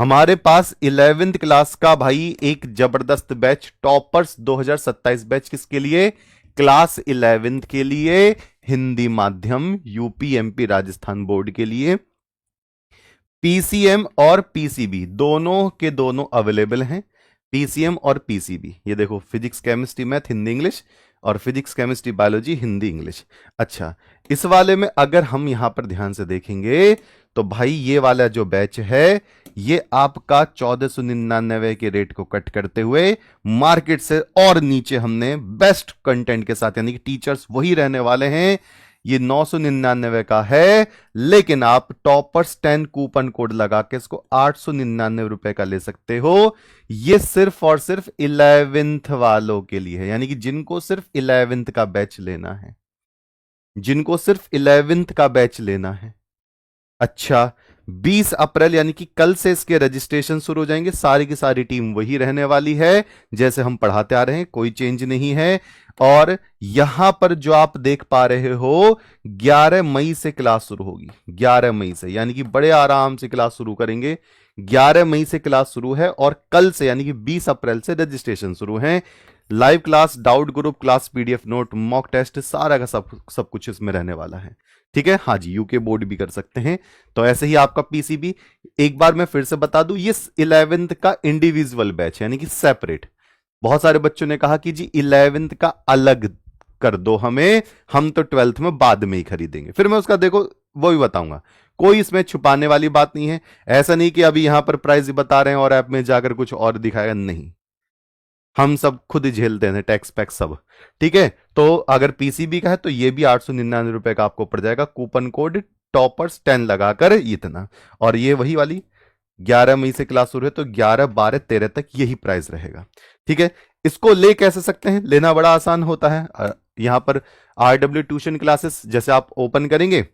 हमारे पास 11th class का भाई एक जबरदस्त बैच, टॉपर्स 2027 बैच, किसके लिए? क्लास 11th के लिए, हिंदी माध्यम, यूपी एमपी राजस्थान बोर्ड के लिए। पीसीएम और पीसीबी दोनों के दोनों अवेलेबल हैं। पीसीएम और पीसीबी, ये देखो, physics chemistry math Hindi English, और physics chemistry biology Hindi English. अच्छा, इस वाले में अगर हम यहां पर ध्यान से देखेंगे तो भाई ये वाला जो बैच है ये आपका 1499 के रेट को कट करते हुए मार्केट से और नीचे हमने बेस्ट कंटेंट के साथ, यानी कि टीचर्स वही रहने वाले हैं, ये 999 का है, लेकिन आप टॉपर्स 10 कूपन कोड लगा के इसको 899 रुपए का ले सकते हो। ये सिर्फ और सिर्फ 11th वालों के लिए है, यानी कि जिनको सिर्फ 11th का बैच लेना है, जिनको सिर्फ 11th का बैच लेना है। अच्छा, 20 अप्रैल यानी कि कल से इसके रजिस्ट्रेशन शुरू हो जाएंगे। सारी की सारी टीम वही रहने वाली है जैसे हम पढ़ाते आ रहे हैं, कोई चेंज नहीं है। और यहां पर जो आप देख पा रहे हो 11 मई से क्लास शुरू होगी, 11 मई से, यानी कि बड़े आराम से क्लास शुरू करेंगे। 11 मई से क्लास शुरू है और कल से यानी कि 20 अप्रैल से रजिस्ट्रेशन शुरू है। Live class, doubt group class, PDF note, mock test, सारा का सब कुछ इसमें रहने वाला है। ठीक है, हाँ जी, यूके बोर्ड भी कर सकते हैं। तो ऐसे ही आपका पीसीबी, एक बार मैं फिर से बता दूं, ये 11th का इंडिविजुअल बैच है, यानी कि सेपरेट। बहुत सारे बच्चों ने कहा कि जी 11th का अलग कर दो हमें, हम तो 12th में बाद में ही खरीदेंगे। फिर मैं उसका देखो वो भी बताऊंगा, कोई इसमें छुपाने वाली बात नहीं है। ऐसा नहीं कि अभी यहां पर प्राइस बता रहे हैं और ऐप में जाकर कुछ और दिखाएगा, नहीं, हम सब खुद ही झेलते हैं, टैक्स पैक्स सब। ठीक है, तो अगर पीसीबी का है तो ये भी 899 रुपए का आपको पड़ जाएगा, कूपन कोड टॉपर्स 10 लगाकर इतना। और ये वही वाली 11 मई से क्लास शुरू है तो 11 12 13 तक यही प्राइस रहेगा। ठीक है, इसको ले कैसे सकते हैं, लेना बड़ा आसान होता है। यहां पर आरडब्ल्यू ट्यूशन क्लासेस जैसे आप ओपन करेंगे,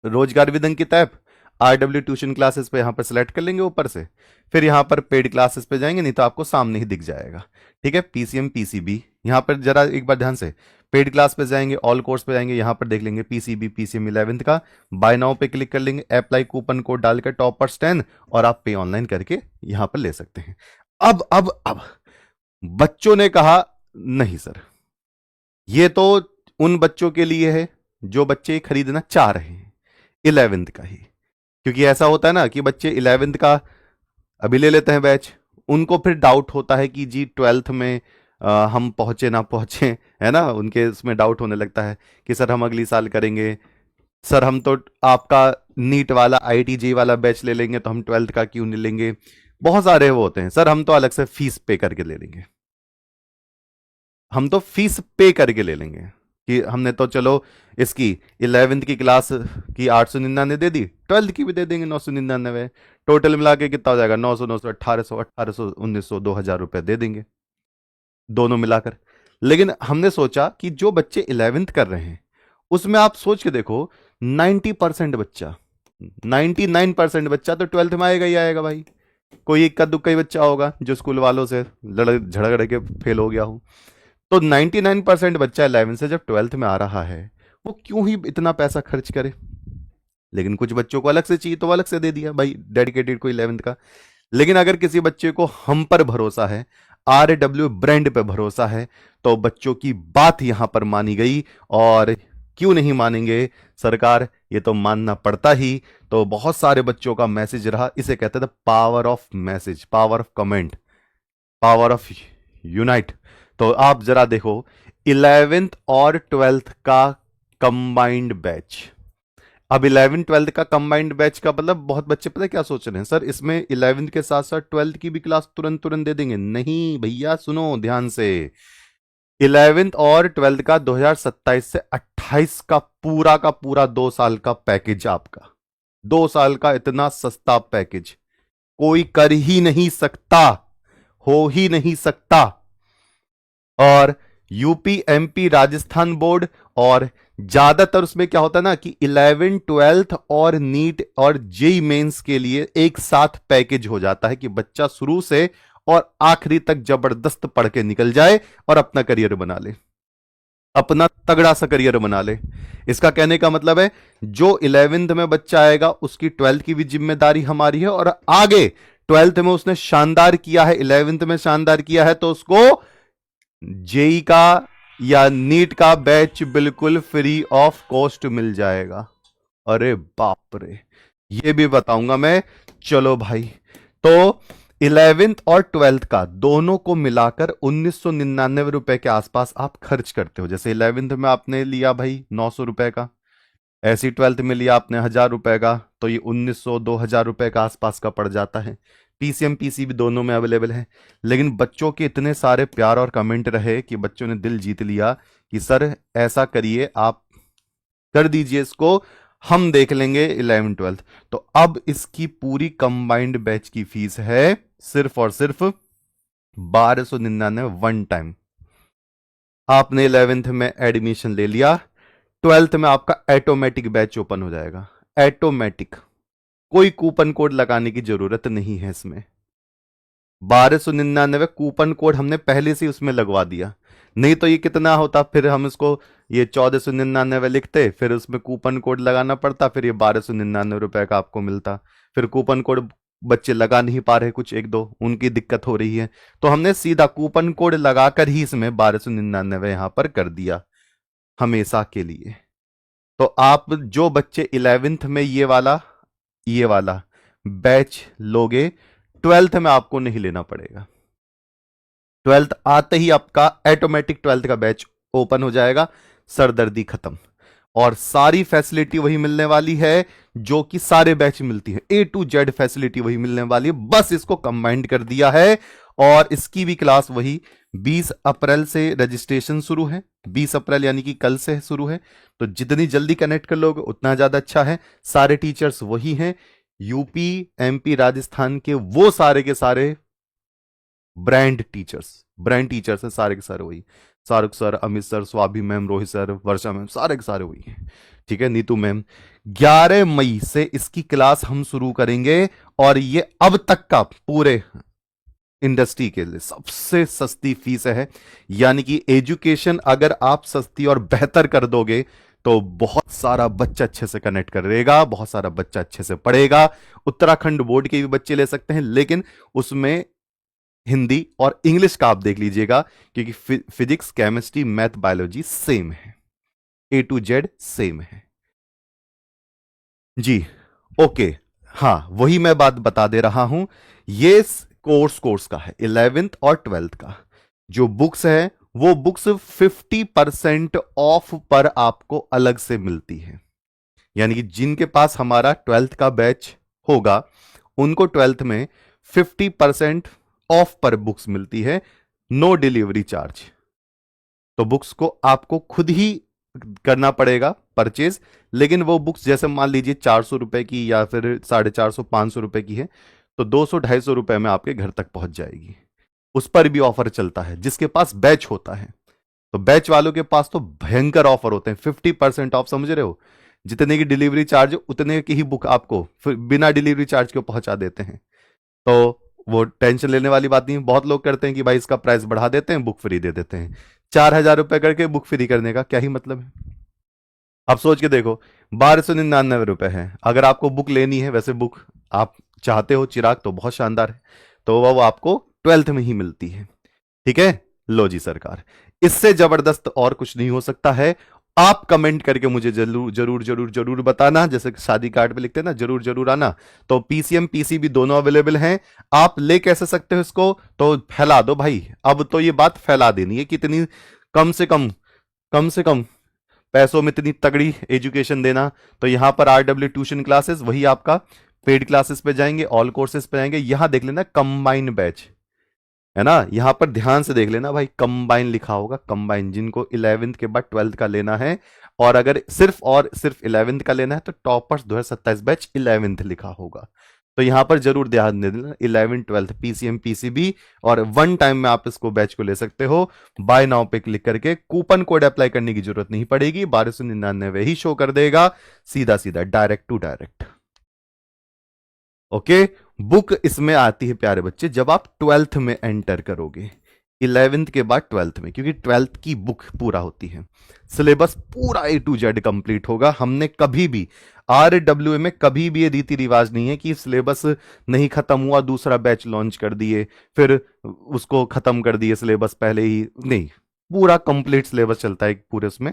रोजगार विदन की ऐप, आरडब्ल्यू ट्यूशन क्लासेस पे यहां पर सेलेक्ट कर लेंगे ऊपर से, फिर यहां पर पेड क्लासेस पे जाएंगे, नहीं तो आपको सामने ही दिख जाएगा। ठीक है, पीसीएम पीसीबी, यहां पर जरा एक बार ध्यान से पेड क्लास पे जाएंगे, ऑल कोर्स पे जाएंगे, यहां पर देख लेंगे पीसीबी पीसीएम 11th का, बाय नाउ पे क्लिक कर लेंगे, अप्लाई कूपन कोड डालकर टॉपर्स 10, और आप पे ऑनलाइन करके यहां पर ले सकते हैं। अब बच्चों ने कहा नहीं सर, ये तो उन बच्चों के लिए है जो बच्चे खरीदना चाह रहे हैं 11th का ही, क्योंकि ऐसा होता है ना कि बच्चे 11th का अभी ले लेते हैं बैच, उनको फिर डाउट होता है कि जी 12th में हम पहुंचे ना पहुंचे, है ना, उनके उसमें डाउट होने लगता है कि सर हम अगली साल करेंगे, सर हम तो आपका नीट वाला आईटीजी वाला बैच ले लेंगे तो हम 12th का क्यों नहीं लेंगे। बहुत सारे वो होते हैं, सर हम तो अलग से फीस पे करके ले लेंगे, हम तो फीस पे करके ले लेंगे, कि हमने तो चलो इसकी 11th की क्लास की 899 दे दी, 12th की भी दे देंगे 999, टोटल मिला के कितना हो जाएगा, 900 900 1800 1800 1900 2000 रुपए दे देंगे दोनों मिलाकर। लेकिन हमने सोचा कि जो बच्चे 11th कर रहे हैं उसमें आप सोच के देखो, 90% बच्चा, 99% बच्चा तो 12th में आएगा ही आएगा भाई। कोई इक्का दुक्का ही बच्चा होगा जो स्कूल वालों से लड़ झगड़ के फेल हो गया हो। तो 99% बच्चा 11 से जब 12th में आ रहा है, वो क्यों ही इतना पैसा खर्च करे। लेकिन कुछ बच्चों को अलग से चाहिए तो अलग से दे दिया भाई, डेडिकेटेड को 11th का। लेकिन अगर किसी बच्चे को हम पर भरोसा है, आरडब्ल्यू ब्रांड पे भरोसा है, तो बच्चों की बात यहां पर मानी गई। और क्यों नहीं मानेंगे सरकार, ये तो मानना पड़ता ही। तो बहुत सारे बच्चों का मैसेज रहा, इसे कहते थे power of message, power of comment, power of unite. तो आप जरा देखो 11th और 12th का कंबाइंड बैच, अब 11 12 का कंबाइंड बैच का मतलब बहुत बच्चे पता है क्या सोच रहे हैं, सर इसमें 11 के साथ साथ 12th की भी क्लास तुरंत तुरंत दे देंगे। नहीं भैया, सुनो ध्यान से, 11th और 12th का 2027 से 28 का पूरा 2 साल का पैकेज, आपका 2 साल का इतना सस्ता पैकेज कोई कर ही नहीं सकता, हो ही नहीं सकता। और यूपी एमपी राजस्थान बोर्ड, और ज्यादातर उसमें क्या होता है ना कि 11 12th और नीट और जेई मेंस के लिए एक साथ पैकेज हो जाता है कि बच्चा शुरू से और आखिरी तक जबरदस्त पढ़ के निकल जाए और अपना करियर बना ले। अपना तगड़ा सा करियर बना ले। इसका कहने का मतलब है जो 11th में बच्चा आएगा उसकी 12th की भी जिम्मेदारी हमारी है, और आगे 12th में उसने शानदार किया है, 11th में शानदार किया है, तो उसको जेई का या नीट का बैच बिल्कुल फ्री ऑफ कॉस्ट मिल जाएगा। अरे बाप रे, ये भी बताऊंगा मैं। चलो भाई, तो 11th और 12th का दोनों को मिलाकर 1999 रुपए के आसपास आप खर्च करते हो। जैसे 11th में आपने लिया भाई 900 रुपए का, ऐसी 12th में लिया आपने 1000 रुपए का, तो ये 1900-2000 रुपए का आसपास का पड़ जाता है। पीसीएम पीसीबी दोनों में अवेलेबल है। लेकिन बच्चों के इतने सारे प्यार और कमेंट रहे कि बच्चों ने दिल जीत लिया कि सर ऐसा करिए, आप कर दीजिए इसको, हम देख लेंगे 11 12। तो अब इसकी पूरी कंबाइंड बैच की फीस है सिर्फ और सिर्फ 1299 वन टाइम। आपने 11th में एडमिशन ले लिया, 12th में आपका ऑटोमेटिक बैच ओपन हो जाएगा। ऑटोमेटिक, कोई कूपन कोड लगाने की जरूरत नहीं है इसमें। 1299 कूपन कोड हमने पहले से उसमें लगवा दिया, नहीं तो ये कितना होता, फिर हम इसको ये 1499 लिखते, फिर उसमें कूपन कोड लगाना पड़ता, फिर ये 1299 रुपए का आपको मिलता। फिर कूपन कोड बच्चे लगा नहीं पा रहे, कुछ एक दो उनकी दिक्कत हो रही है, तो हमने सीधा कूपन कोड लगाकर ही इसमें 1299 यहां पर कर दिया हमेशा के लिए। तो आप जो बच्चे 11th में ये वाला बैच लोगे, 12th में आपको नहीं लेना पड़ेगा। 12th आते ही आपका ऑटोमेटिक 12th का बैच ओपन हो जाएगा, सरदर्दी खत्म। और सारी फैसिलिटी वही मिलने वाली है जो कि सारे बैच मिलती है, A to Z फैसिलिटी वही मिलने वाली है, बस इसको कंबाइंड कर दिया है। और इसकी भी क्लास वही 20 अप्रैल से रजिस्ट्रेशन शुरू है, 20 अप्रैल यानी कि कल से शुरू है। तो जितनी जल्दी कनेक्ट कर लोगे उतना ज्यादा अच्छा है। सारे टीचर्स वही हैं, यूपी एमपी राजस्थान के वो सारे के सारे ब्रांड टीचर्स हैं, सारे के सारे वही। Shahrukh sir, Amit sir, Swabhi ma'am, Rohit sir, Varsha ma'am, सारे के सारे वही हैं। ठीक है, नीतू मैम। 11 मई से इसकी क्लास हम शुरू करेंगे, और ये अब तक का पूरे इंडस्ट्री के लिए सबसे सस्ती फीस है। यानी कि एजुकेशन अगर आप सस्ती और बेहतर कर दोगे तो बहुत सारा बच्चा अच्छे से कनेक्ट करेगा, बहुत सारा बच्चा अच्छे से पढ़ेगा। उत्तराखंड बोर्ड के भी बच्चे ले सकते हैं, लेकिन उसमें हिंदी और इंग्लिश का आप देख लीजिएगा, क्योंकि physics chemistry math biology same है, A to Z सेम है जी। ओके, हाँ वही मैं बात बता दे रहा हूं। ये कोर्स का है 11th और 12th का। जो बुक्स है वो बुक्स 50% ऑफ पर आपको अलग से मिलती है। यानी कि जिनके पास हमारा 12th का बैच होगा उनको 12th में 50% ऑफ पर बुक्स मिलती है, नो डिलीवरी चार्ज। तो बुक्स को आपको खुद ही करना पड़ेगा परचेज, लेकिन वो बुक्स जैसे मान लीजिए 400 रुपए की या फिर 450-500 रुपए की है, तो 200-250 रुपए में आपके घर तक पहुंच जाएगी। उस पर भी ऑफर चलता है जिसके पास बैच होता है। तो बैच वालों के पास तो भयंकर ऑफर होते हैं, 50% ऑफ, समझ रहे हो। जितने की डिलीवरी चार्ज उतने की ही बुक आपको फिर बिना डिलीवरी चार्ज के पहुंचा देते हैं। तो वो टेंशन लेने वाली बात नहीं। बहुत लोग करते हैं कि भाई इसका प्राइस बढ़ा देते हैं, बुक फ्री दे देते हैं। 4000 रुपए करके बुक फ्री करने का क्या ही मतलब है। आप सोच के देखो, 1299 रुपए है। अगर आपको बुक लेनी है, वैसे बुक आप चाहते हो चिराग तो बहुत शानदार है, तो वो आपको 12th में ही मिलती है। ठीक है, लो जी सरकार, इससे जबरदस्त और कुछ नहीं हो सकता है। आप कमेंट करके मुझे जरूर जरूर जरूर जरूर बताना, जैसे शादी कार्ड पे लिखते हैं ना, जरूर जरूर आना। तो पीसीएम पीसीबी दोनों अवेलेबल हैं। आप ले कैसे सकते हो इसको, तो फैला दो भाई। अब तो ये बात फैला देनी है कि इतनी कम से कम पैसों में इतनी तगड़ी एजुकेशन देना। तो यहां पर आरडब्ल्यू ट्यूशन क्लासेस, वही आपका पेड क्लासेस पे जाएंगे, ऑल कोर्सेज पे जाएंगे। यहां देख लेना कंबाइन बैच है ना, यहां पर ध्यान से देख लेना भाई, कंबाइन लिखा होगा। कंबाइन जिनको 11th के बाद 12th का लेना है, और अगर सिर्फ और सिर्फ 11th का लेना है तो टॉपर्स 2027 बैच 11th लिखा होगा। तो यहां पर जरूर ध्यान दे देना, 11 12 पीसीएम पीसीबी, और वन टाइम में आप इसको बैच को ले सकते हो। बाय नाउ पे क्लिक करके कूपन कोड अप्लाई करने की जरूरत नहीं पड़ेगी, 1299 ही शो कर देगा, सीधा सीधा direct to direct. Okay, book इसमें आती है प्यारे बच्चे जब आप 12th में एंटर करोगे। 11th के बाद 12th में, क्योंकि 12th की बुक पूरा होती है, सिलेबस पूरा A to Z कंप्लीट होगा। हमने कभी भी RWA में कभी भी ये रीति रिवाज नहीं है कि सिलेबस नहीं खत्म हुआ दूसरा बैच लॉन्च कर दिए फिर उसको खत्म कर दिए सिलेबस पहले ही, नहीं, पूरा कंप्लीट सिलेबस चलता है पूरे उसमें।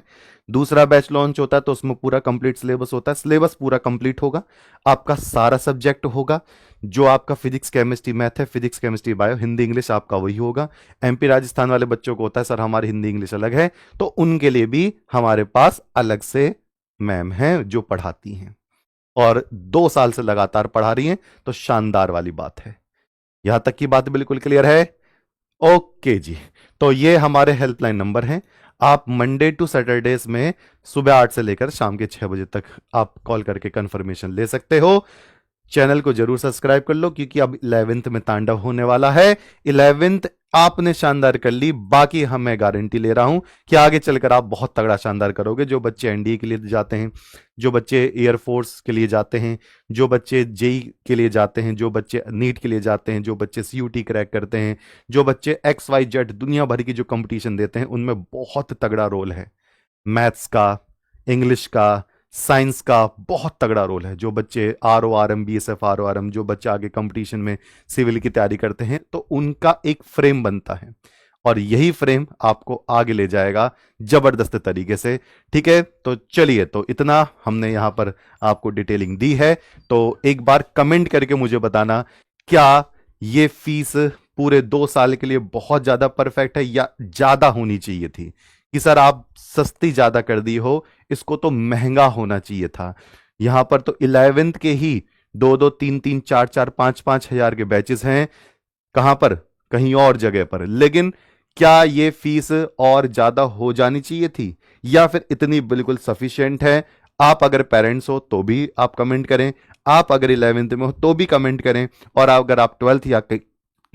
दूसरा बैच लॉन्च होता है तो उसमें पूरा कंप्लीट सिलेबस होता है, सिलेबस पूरा कंप्लीट होगा, आपका सारा सब्जेक्ट होगा। जो आपका फिजिक्स केमिस्ट्री मैथ है, physics chemistry bio, Hindi English आपका वही होगा। MP राजस्थान वाले बच्चों को होता है सर हमारी हिंदी इंग्लिश अलग है, तो उनके लिए भी हमारे पास अलग से मैम हैं जो पढ़ाती हैं और 2 साल से लगातार पढ़ा रही हैं, तो शानदार वाली बात है। यहां तक की बात बिल्कुल क्लियर है? ओके जी। तो ये हमारे हेल्पलाइन नंबर हैं, आप मंडे टू सैटरडेज में सुबह 8 से लेकर शाम के 6 बजे तक आप कॉल करके कंफर्मेशन ले सकते हो। चैनल को जरूर सब्सक्राइब कर लो क्योंकि अब 11th में तांडव होने वाला है। 11th आपने शानदार कर ली, बाकी हम मैं गारंटी ले रहा हूं कि आगे चलकर आप बहुत तगड़ा शानदार करोगे। जो बच्चे NDA के लिए जाते हैं, जो बच्चे एयरफोर्स के लिए जाते हैं, जो बच्चे JEE के लिए जाते हैं, जो बच्चे नीट के लिए जाते हैं, जो बच्चे CUT क्रैक करते हैं, जो बच्चे XYZ दुनिया भर की जो कंपटीशन देते हैं, उनमें बहुत तगड़ा रोल है। मैथ्स का, इंग्लिश का, साइंस का बहुत तगड़ा रोल है। जो बच्चे RORM, BSF RORM, जो बच्चे आगे कंपटीशन में सिविल की तैयारी करते हैं, तो उनका एक फ्रेम बनता है और यही फ्रेम आपको आगे ले जाएगा जबरदस्त तरीके से। ठीक है, तो चलिए, तो इतना हमने यहां पर आपको डिटेलिंग दी है। तो एक बार कमेंट करके मुझे बताना, क्या ये फीस पूरे 2 साल के लिए बहुत ज्यादा परफेक्ट है या ज्यादा होनी चाहिए थी? कि सर आप सस्ती ज्यादा कर दी हो, इसको तो महंगा होना चाहिए था। यहां पर तो 11th के ही 2-2, 3-3, 4-4, 5-5 हजार के बैचेस हैं। कहां पर? कहीं और जगह पर। लेकिन क्या ये फीस और ज्यादा हो जानी चाहिए थी या फिर इतनी बिल्कुल सफिशिएंट है? आप अगर पेरेंट्स हो तो भी आप कमेंट करें, आप अगर 11th में हो तो भी कमेंट करें, और अगर आप 12th या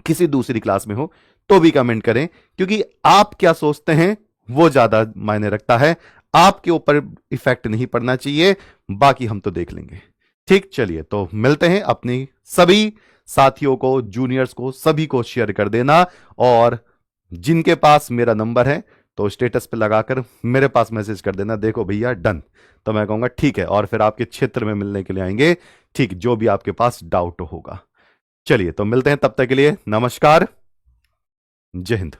किसी दूसरी क्लास में हो तो भी कमेंट करें, क्योंकि आप क्या सोचते हैं वो ज्यादा मायने रखता है। आपके ऊपर इफेक्ट नहीं पड़ना चाहिए, बाकी हम तो देख लेंगे। ठीक, चलिए, तो मिलते हैं। अपनी सभी साथियों को, जूनियर्स को, सभी को शेयर कर देना, और जिनके पास मेरा नंबर है तो स्टेटस पे लगाकर मेरे पास मैसेज कर देना, देखो भैया डन। तो मैं कहूंगा ठीक है, और फिर आपके क्षेत्र में मिलने के लिए आएंगे। ठीक, जो भी आपके पास डाउट होगा। चलिए, तो मिलते हैं, तब तक के लिए नमस्कार, जय हिंद।